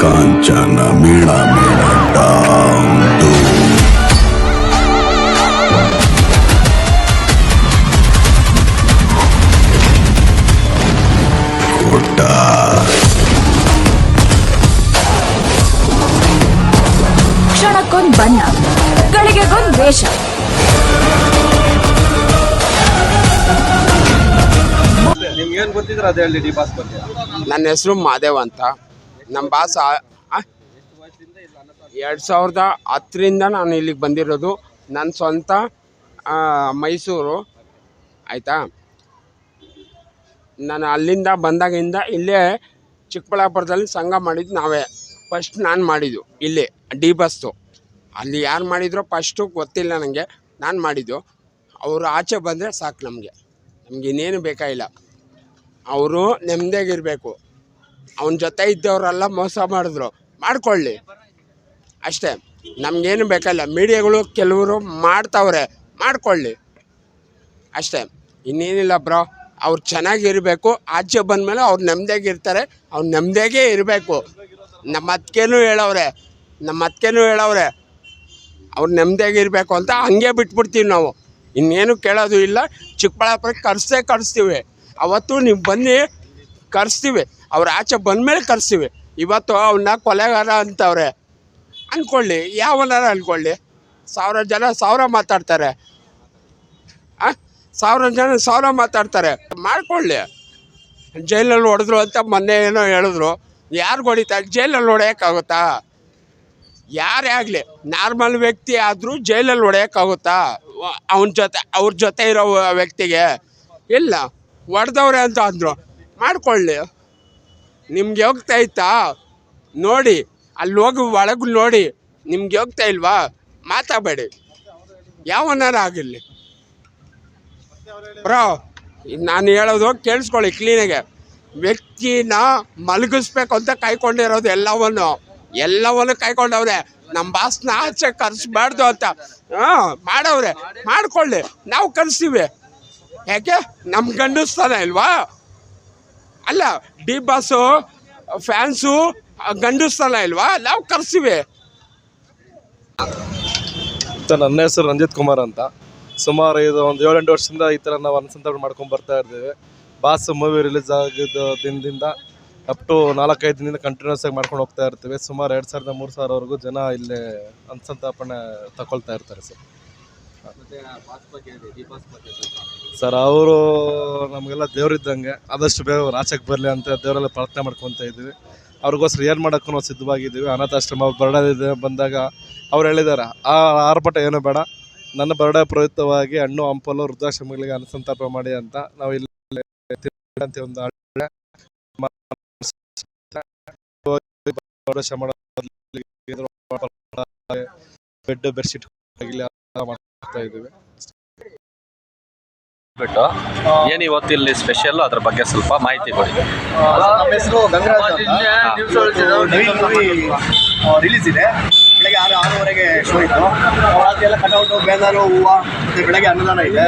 ಕಾಂಚನ ಮೀಣ ಮೀಣ ಡಾಂಡು ಕೋಟ ಕ್ಷಣಕ್ಕೊಂದ್ ಬಣ್ಣ, ಗಳಿಗೆಗೊಂದ್ ವೇಷ. ನಿಮ್ಗೇನು ಗೊತ್ತಿದ್ರೆ ಅದೇ ಹೇಳಿ ಡಿ ಬಾಸ್ ಬಗ್ಗೆ. ನನ್ನ ಹೆಸರು ಮಾದೇವ್ ಅಂತ. ನಮ್ಮ ಬಾಸ್ 2010ರಿಂದ ನಾನು ಇಲ್ಲಿಗೆ ಬಂದಿರೋದು. ನನ್ನ ಸ್ವಂತ ಮೈಸೂರು ಆಯಿತಾ. ನಾನು ಅಲ್ಲಿಂದ ಬಂದಾಗಿಂದ ಇಲ್ಲೇ ಚಿಕ್ಕಬಳ್ಳಾಪುರದಲ್ಲಿ ಸಂಘ ಮಾಡಿದ್ದು ನಾವೇ. ಫಸ್ಟ್ ನಾನು ಮಾಡಿದ್ದು ಇಲ್ಲೇ ಡಿ ಬಸ್ಸು. ಅಲ್ಲಿ ಯಾರು ಮಾಡಿದ್ರೋ ಫಸ್ಟು ಗೊತ್ತಿಲ್ಲ ನನಗೆ, ನಾನು ಮಾಡಿದ್ದು. ಅವರು ಆಚೆ ಬಂದರೆ ಸಾಕು, ನಮಗಿನ್ನೇನು ಬೇಕಾಗಿಲ್ಲ. ಅವರು ನೆಮ್ಮದಿಯಾಗಿರಬೇಕು. ಅವನ ಜೊತೆ ಇದ್ದವರೆಲ್ಲ ಮೋಸ ಮಾಡಿದ್ರು, ಮಾಡ್ಕೊಳ್ಳಿ ಅಷ್ಟೇ. ನಮಗೇನು ಬೇಕಾಗಿಲ್ಲ. ಮೀಡಿಯಾಗಳು ಕೆಲವರು ಮಾಡ್ತಾವ್ರೆ, ಮಾಡ್ಕೊಳ್ಳಿ ಅಷ್ಟೇ, ಇನ್ನೇನಿಲ್ಲ ಬ್ರೋ. ಅವ್ರು ಚೆನ್ನಾಗಿರಬೇಕು. ಆಚೆ ಬಂದಮೇಲೆ ಅವ್ರು ನೆಮ್ಮದಿಯಾಗಿರ್ತಾರೆ. ಅವ್ರು ನೆಮ್ಮದಿಯಾಗೇ ಇರಬೇಕು. ನಮ್ಮ ಅತ್ತಿಗೆನೂ ಹೇಳವ್ರೆ ಅವ್ರು ನೆಮ್ಮದಿಯಾಗಿರಬೇಕು ಅಂತ. ಹಂಗೆ ಬಿಟ್ಬಿಡ್ತೀವಿ ನಾವು, ಇನ್ನೇನು ಕೇಳೋದು ಇಲ್ಲ. ಚಿಕ್ಕಬಳ್ಳಾಪುರಕ್ಕೆ ಕರೆಸ್ತೀವಿ. ಅವತ್ತು ನೀವು ಬನ್ನಿ, ಕರೆಸ್ತೀವಿ. ಅವ್ರು ಆಚೆ ಬಂದಮೇಲೆ ಕರೆಸ್ತೀವಿ. ಇವತ್ತು ಅವನ್ನ ಕೊಲೆಗಾರ ಅಂತವ್ರೆ ಅಂದ್ಕೊಳ್ಳಿ, ಯಾವನಾರ ಅಂದ್ಕೊಳ್ಳಿ. 1000 ಜನ 1000 ಮಾತಾಡ್ತಾರೆ, 1000 ಜನ 1000 ಮಾತಾಡ್ತಾರೆ, ಮಾಡ್ಕೊಳ್ಳಿ. ಜೈಲಲ್ಲಿ ಹೊಡೆದ್ರು ಅಂತ ಮೊನ್ನೆ ಏನೋ ಹೇಳಿದ್ರು. ಯಾರು ಹೊಡಿತಾರೆ? ಜೈಲಲ್ಲಿ ಹೊಡೆಯೋಕ್ಕಾಗುತ್ತಾ? ಯಾರೇ ಆಗಲಿ, ನಾರ್ಮಲ್ ವ್ಯಕ್ತಿ ಆದರೂ ಜೈಲಲ್ಲಿ ಹೊಡೆಯೋಕ್ಕಾಗುತ್ತಾ? ಅವ್ರ ಜೊತೆ ಇರೋ ವ್ಯಕ್ತಿಗೆ ಇಲ್ಲ. ಹೊಡೆದವ್ರೆ ಅಂತ ಅಂದರು, ಮಾಡ್ಕೊಳ್ಳಿ. ನಿಮ್ಗೆ ಹೋಗ್ತಾ ಇತ್ತಾ ನೋಡಿ, ಅಲ್ಲಿ ಹೋಗಿ ಒಳಗೆ ನೋಡಿ. ನಿಮ್ಗೆ ಹೋಗ್ತಾ ಇಲ್ವಾ? ಮಾತಾಡಬೇಡಿ, ಯಾವನಾರ ಆಗಿರಲಿ ಬ್ರೋ. ನಾನು ಹೇಳೋದು ಕೇಳಿಸ್ಕೊಳ್ಳಿ ಕ್ಲೀನಾಗೆ. ವ್ಯಕ್ತಿನ ಮಲಗಿಸ್ಬೇಕು ಅಂತ ಕಾಯ್ಕೊಂಡಿರೋದು ಎಲ್ಲವನ್ನು ಕಾಯ್ಕೊಂಡವ್ರೆ. ನಮ್ಮ ಬಾಸ್ನ ಆಚೆ ಕರೆಸ್ಬಾರ್ದು ಅಂತ ಮಾಡವ್ರೆ, ಮಾಡ್ಕೊಳ್ಳಿ. ನಾವು ಕರೆಸ್ತೀವಿ. ಯಾಕೆ? ನಮ್ಮ ಗಂಡಸ್ತಾನ ಇಲ್ವಾ? ಅಲ್ಲ, ಡಿ ಬಾಸು ಫ್ಯಾನ್ಸು ಗಂಡಸ್ತಾನ ಇಲ್ವಾ? ನಾವು ಕರೆಸ್ತೀವಿ. ನನ್ನ ಹೆಸರು ರಂಜಿತ್ ಕುಮಾರ್ ಅಂತ. ಸುಮಾರು ಇದು ಒಂದು 7-8 ವರ್ಷದಿಂದ ಈ ಥರ ನಾವು ಅನುಸಂಧಾನ ಮಾಡ್ಕೊಂಡು ಬರ್ತಾ ಇರ್ತೀವಿ. ಬಾಸ್ ಮೂವಿ ರಿಲೀಸ್ ಆಗಿದ್ದ ದಿನದಿಂದ ಅಪ್ ಟು 4-5 ದಿನದಿಂದ ಕಂಟಿನ್ಯೂಸ್ ಆಗಿ ಮಾಡ್ಕೊಂಡು ಹೋಗ್ತಾ ಇರ್ತೀವಿ. ಸುಮಾರು 2000-3000ವರೆಗೂ ಜನ ಇಲ್ಲೇ ಅನುಸಂತಾಪನೆ ತಗೊಳ್ತಾ ಇರ್ತಾರೆ ಸರ್. ಅವರು ನಮಗೆಲ್ಲ ದೇವ್ರಿದ್ದಂಗೆ. ಆದಷ್ಟು ಬೇಗ ಅವ್ರು ಆಚೆಗೆ ಬರಲಿ ಅಂತ ದೇವರೆಲ್ಲ ಪ್ರಾರ್ಥನೆ ಮಾಡ್ಕೊತಾ ಇದ್ದೀವಿ. ಅವ್ರಿಗೋಸ್ಕರ ಏನು ಮಾಡೋಕ್ಕೂ ನಾವು ಸಿದ್ಧವಾಗಿದ್ದೀವಿ. ಅನಾಥಾಶ್ರಮ ಬರ್ಡೇ ಬಂದಾಗ ಅವ್ರು ಹೇಳಿದ್ದಾರೆ, ಆ ಆರ್ಭಟ ಏನೂ ಬೇಡ, ನನ್ನ ಬರ್ಡೇ ಪ್ರಯುಕ್ತವಾಗಿ ಹಣ್ಣು ಹಂಪಲು ವೃದ್ಧಾಶ್ರಮಗಳಿಗೆ ಅನುಸಂತಾಪ ಮಾಡಿ ಅಂತ ನಾವು ಇಲ್ಲಿ ಒಂದು ಬೆಡ್ ಬೆಡ್ಶೀಟ್ ಮಾಡ್ತಾ ಇದ್ದೀವಿ. ಬಿಟ್ಟು ಏನು ಇವತ್ತು ಇಲ್ಲಿ ಸ್ಪೆಷಲ್, ಅದ್ರ ಬಗ್ಗೆ ಸ್ವಲ್ಪ ಮಾಹಿತಿ ಕೊಡಿ. ನಮ್ಮ ಹೆಸರು ಗಂಗರಾಜ್ ರಿಲೀಸ್ ಇದೆ. ಬೆಳಗ್ಗೆ 6:30ಗೆ ಶೋ ಇತ್ತು. ರಾತ್ರಿ ಎಲ್ಲ ಕಟೌಟು, ಬ್ಯಾನರು, ಹೂವು, ಮತ್ತು ಬೆಳಗ್ಗೆ ಅನ್ನದಾನ ಇದೆ.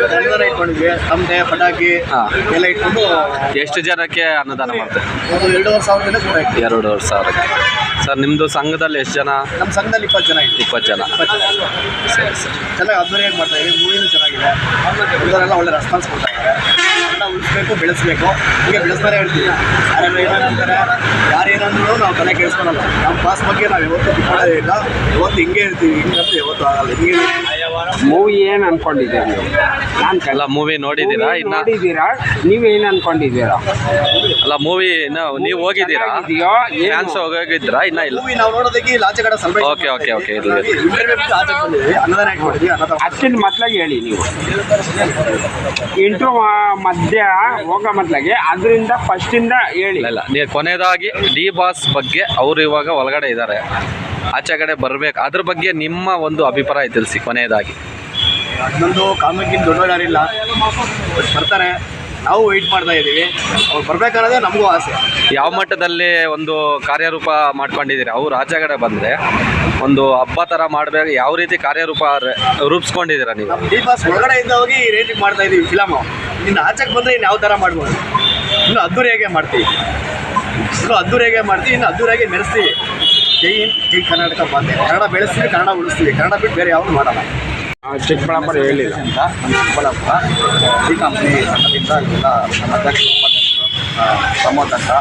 ಅನ್ನದಾನ ಇಟ್ಕೊಂಡಿದ್ವಿ. ತಮಟೆ, ಪಟಾಕಿ ಎಲ್ಲ ಇಟ್ಕೊಂಡು. ಎಷ್ಟು ಜನಕ್ಕೆ ಅನ್ನದಾನ ಮಾಡ್ತಾರೆ? ಒಂದು 2,500 ಜನ ಕೂಡ ಇತ್ತು. 2,500 ಸರ್. ನಿಮ್ಮದು ಸಂಘದಲ್ಲಿ ಎಷ್ಟು ಜನ? ನಮ್ಮ ಸಂಘದಲ್ಲಿ 20 ಜನ ಇದೆ. 20 ಜನ. ಸರಿ ಸರ್. ಚೆನ್ನಾಗಿ ಅದ್ದೂರಿಯಾಗಿ ಮಾಡ್ತಾ ಇದ್ದೀವಿ. ಮೂವಿನೂ ಚೆನ್ನಾಗಿದೆ. ಹುಡುಗರೆಲ್ಲ ಒಳ್ಳೆ ರೆಸ್ಪಾನ್ಸ್ ಕೊಡ್ತಾ ಇದ್ದಾರೆ. ಕನ್ನಡ ಉಳಿಸ್ಬೇಕು, ಬೆಳೆಸಬೇಕು. ಹೀಗೆ ಬೆಳೆಸ್ತಾನೆ ಹೇಳ್ತೀವಿ. ಯಾರೆಲ್ಲ ಏನಂತಾರೆ, ಯಾರೇನಂದ್ರೂ ನಾವು ತಲೆ ಕೇಳಿಸ್ಕೊಳಲ್ಲ. ನಮ್ಮ ಬಾಸ್ ಬಗ್ಗೆ ನಾವು ಯಾವತ್ತೂ ಬಿಟ್ಕೊಳ್ಳೋದಿಲ್ಲ. ಇವತ್ತು ಹಿಂಗೆ ಇರ್ತೀವಿ, ಹಿಂಗಂತೂ ಯಾವತ್ತೂ ಆಗಲ್ಲ. ಹಿಂಗೆ ಮೂವಿ ಏನು ಅನ್ಕೊಂಡಿದ್ದೀರಾ ನೀವು? ಅಲ್ಲ, ಮೂವಿ ನೋಡಿದ್ದೀರಾ? ನೀವೇನು ಅನ್ಕೊಂಡಿದ್ದೀರಾ? ಅಲ್ಲ, ಮೂವಿ ನೀವು ಹೋಗಿದ್ದೀರಾ? ಫ್ಯಾನ್ಸ್ ಹೋಗಿದ್ದೀರಾ? ಇನ್ನ ಇಲ್ಲ. ಮೂವಿ ನಾವು ನೋಡೋದಕ್ಕೆ ಆಚೆ ಕಡೆ ಸ್ವಲ್ಪ ಓಕೆ ಇರಲಿ. ಆಚೆ ಬಂದಿದ್ವಿ. ಅನ್ನದಾನ ಇಟ್ಕೊಂಡಿದ್ವಿ. ಅಷ್ಟಿನ ಮತ್ಲಾಗಿ ಹೇಳಿ ನೀವು. ಇಂಟ್ರೋ ಮಧ್ಯ ಹೋಗೋ ಮತ್ಲಾಗೆ ಅದರಿಂದ ಫಸ್ಟಿಂದ ಹೇಳಿ. ಇಲ್ಲ, ನೀವು ಕೊನೆಯದಾಗಿ ಡಿ ಬಾಸ್ ಬಗ್ಗೆ ಅವರು ಇವಾಗ ಒಳಗಡೆ ಇದ್ದಾರೆ, ಆಚೆ ಕಡೆ ಬರಬೇಕು, ಅದ್ರ ಬಗ್ಗೆ ನಿಮ್ಮ ಒಂದು ಅಭಿಪ್ರಾಯ ತಿಳಿಸಿ ಕೊನೆಯದಾಗಿ. ನಮ್ಮದು ಕಾಮಕ್ಕಿಂತ ದೊಡ್ಡವರು ಯಾರಿಲ್ಲ, ಬರ್ತಾರೆ. ನಾವು ವೆಯ್ಟ್ ಮಾಡ್ತಾ ಇದ್ದೀವಿ. ಅವ್ರು ಬರ್ಬೇಕನ್ನೋದೇ ನಮಗೂ ಆಸೆ. ಯಾವ ಮಟ್ಟದಲ್ಲಿ ಒಂದು ಕಾರ್ಯರೂಪ ಮಾಡ್ಕೊಂಡಿದ್ದೀರಿ? ಅವ್ರು ಆಚೆಗಡೆ ಬಂದರೆ ಒಂದು ಹಬ್ಬ ಥರ ಮಾಡಬೇಕು, ಯಾವ ರೀತಿ ಕಾರ್ಯರೂಪ ರೂಪಿಸ್ಕೊಂಡಿದ್ದೀರಾ ನೀವು? ನಮ್ಮ ಡಿ ಬಾಸ್ ಒಳಗಡೆ ಇಂದ ಹೋಗಿ ಈ ರೇಟಿಗೆ ಮಾಡ್ತಾ ಇದ್ದೀವಿ ಫಿಲಮು. ಇನ್ನು ಆಚೆಗೆ ಬಂದರೆ ಇನ್ನು ಯಾವ ಥರ ಮಾಡ್ಬೋದು, ಇನ್ನೂ ಅದ್ದೂರಿಯಾಗೆ ಮಾಡ್ತೀವಿ. ಇನ್ನು ಅದ್ದೂರಿಯಾಗೆ ಮಾಡ್ತೀವಿ, ಇನ್ನು ಅದ್ದೂರಿಯಾಗೆ ಮೆರೆಸ್ತೀವಿ. ಜೈ ಹಿಂದ್, ಜೈ ಕರ್ನಾಟಕ ಬಂದೆ. ಕನ್ನಡ ಬೆಳೆಸ್ತೀವಿ, ಕನ್ನಡ ಉಳಿಸ್ತೀವಿ. ಕನ್ನಡ ಬಿಟ್ಟು ಬೇರೆ ಯಾವುದು ಮಾಡಲ್ಲ. ಚಿಕ್ಕಬಳ್ಳಾಪುರ ಹೇಳಿಲ್ಲ ಅಂತ ನಮ್ಮ ಚಿಕ್ಕಬಳ್ಳಾಪುರ ಈ ಕಂಪ್ನಿ ಸಂಘದಿಂದ ಇವೆಲ್ಲ ನಮ್ಮ ಅಧ್ಯಕ್ಷರು, ಉಪಾಧ್ಯಕ್ಷರು, ಪ್ರಮೋದ್ ಅಂತ,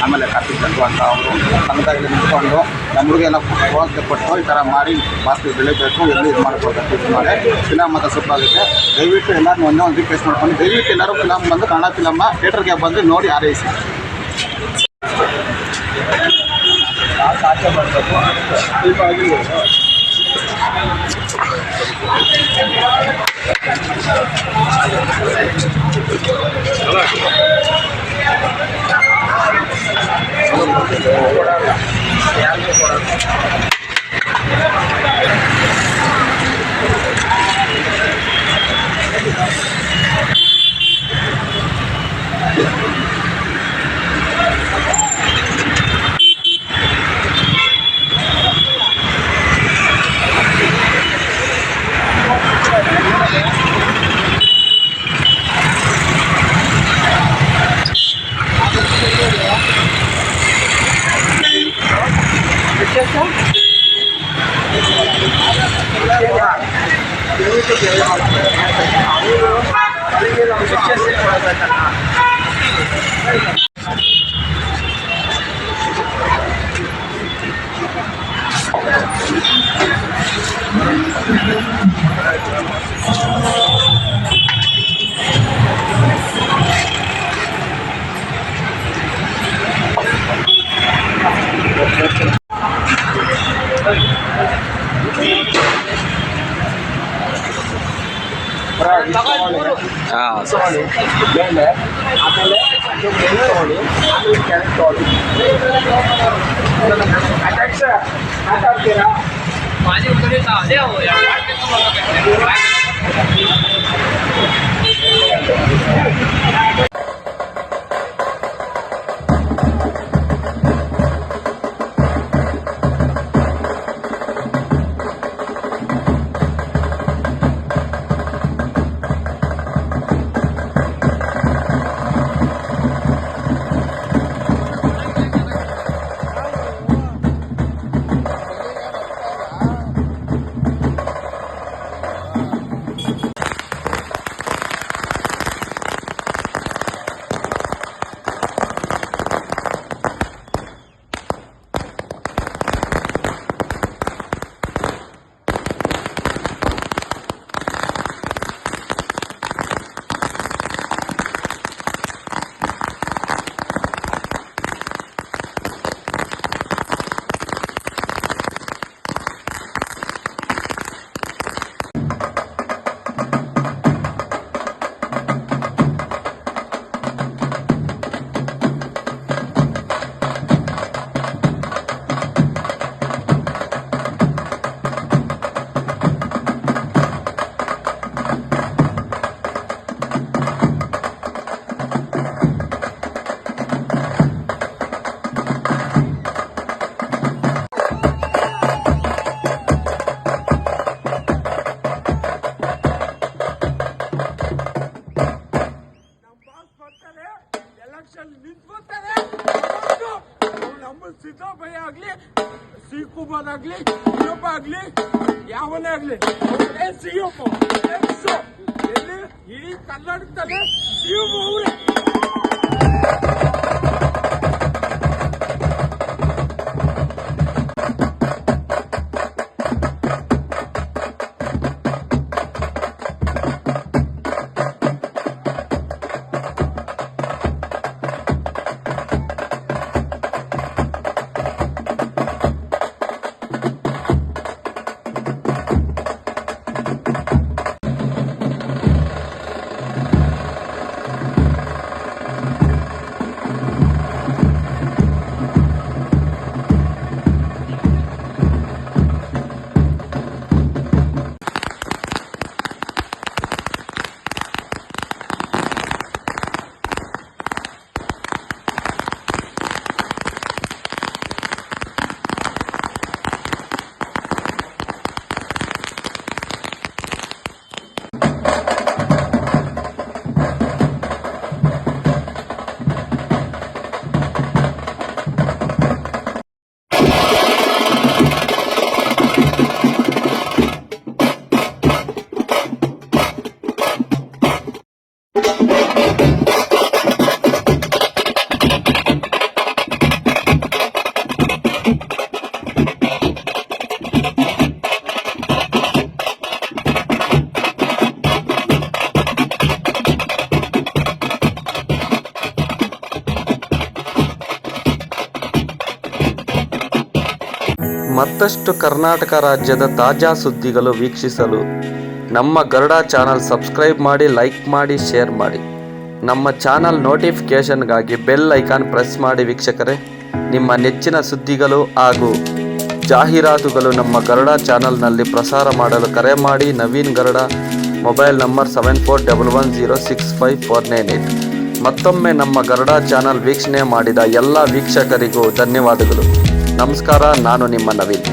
ಆಮೇಲೆ ಕಾರ್ತಿಕ್ ಚಂದ್ರು ಅಂತ ಅವರು ಸಂಘದಲ್ಲಿ ನಿಂತ್ಕೊಂಡು ನಮ್ಮ ಹುಡುಗೆಲ್ಲ ಪ್ರೋತ್ಸಾಹ ಕೊಟ್ಟು ಈ ಥರ ಮಾಡಿ ಮಾಸ್ತಿ ಬೆಳಿಬೇಕು, ಎಲ್ಲಿ ಇದು ಮಾಡ್ಕೊಳ್ಬೇಕು, ಇದು ಮಾಡಿ ಫಿಲಮ್ ಮತ್ತು ಸೂಪರಾಗುತ್ತೆ. ದಯವಿಟ್ಟು ಎಲ್ಲರೂ ಒಂದೇ ಒಂದು ರಿಕ್ವೆಸ್ಟ್ ಮಾಡ್ಕೊಂಡು ದಯವಿಟ್ಟು ಎಲ್ಲರೂ ಫಿಲಮ್ ಬಂದು ಕನ್ನಡ ಫಿಲಮ್ನ ಥಿಯೇಟರ್ಗೆ ಬಂದು ನೋಡಿ ಆರೈಸಿ. ಆಚೆ ಬರಬೇಕು ಹಾಂ ಮೇಲೆ ಆಮೇಲೆ ಅದು ಮೇಲೆ ತಗೊಳ್ಳಿ, ಆಮೇಲೆ ಕ್ಯಾರೆಟ್ ತಗೊಳ್ಳಿ. ಅಧ್ಯಕ್ಷ ಮಾತಾಡ್ತೀರಾ? ಸಿದ್ದಪ್ಪಯ್ಯ ಆಗ್ಲಿ, ಸಿ ಕುಮಾರ್ ಆಗ್ಲಿ, ಸಿಯಪ್ಪ ಆಗ್ಲಿ, ಯಾವನೇ ಆಗ್ಲಿ ಸಿಯಪ್ಪ ಎಲ್ಲಿ ಇಡೀ ಕರ್ನಾಟಕದಲ್ಲಿ ಸಿಯಪ್ಪ ಅವರೇ. ಮತ್ತಷ್ಟು ಕರ್ನಾಟಕ ರಾಜ್ಯದ ತಾಜಾ ಸುದ್ದಿಗಳು ವೀಕ್ಷಿಸಲು ನಮ್ಮ ಗರುಡ ಚಾನಲ್ ಸಬ್ಸ್ಕ್ರೈಬ್ ಮಾಡಿ, ಲೈಕ್ ಮಾಡಿ, ಶೇರ್ ಮಾಡಿ. ನಮ್ಮ ಚಾನಲ್ ನೋಟಿಫಿಕೇಷನ್ಗಾಗಿ ಬೆಲ್ ಐಕಾನ್ ಪ್ರೆಸ್ ಮಾಡಿ. ವೀಕ್ಷಕರೇ, ನಿಮ್ಮ ನೆಚ್ಚಿನ ಸುದ್ದಿಗಳು ಹಾಗೂ ಜಾಹೀರಾತುಗಳು ನಮ್ಮ ಗರುಡ ಚಾನಲ್ನಲ್ಲಿ ಪ್ರಸಾರ ಮಾಡಲು ಕರೆ ಮಾಡಿ. Naveen Garuda, mobile number 7411065498. ಮತ್ತೊಮ್ಮೆ ನಮ್ಮ ಗರುಡ ಚಾನಲ್ ವೀಕ್ಷಣೆ ಮಾಡಿದ ಎಲ್ಲ ವೀಕ್ಷಕರಿಗೂ ಧನ್ಯವಾದಗಳು. ನಮಸ್ಕಾರ. ನಾನು ನಿಮ್ಮ ನವೀನ್.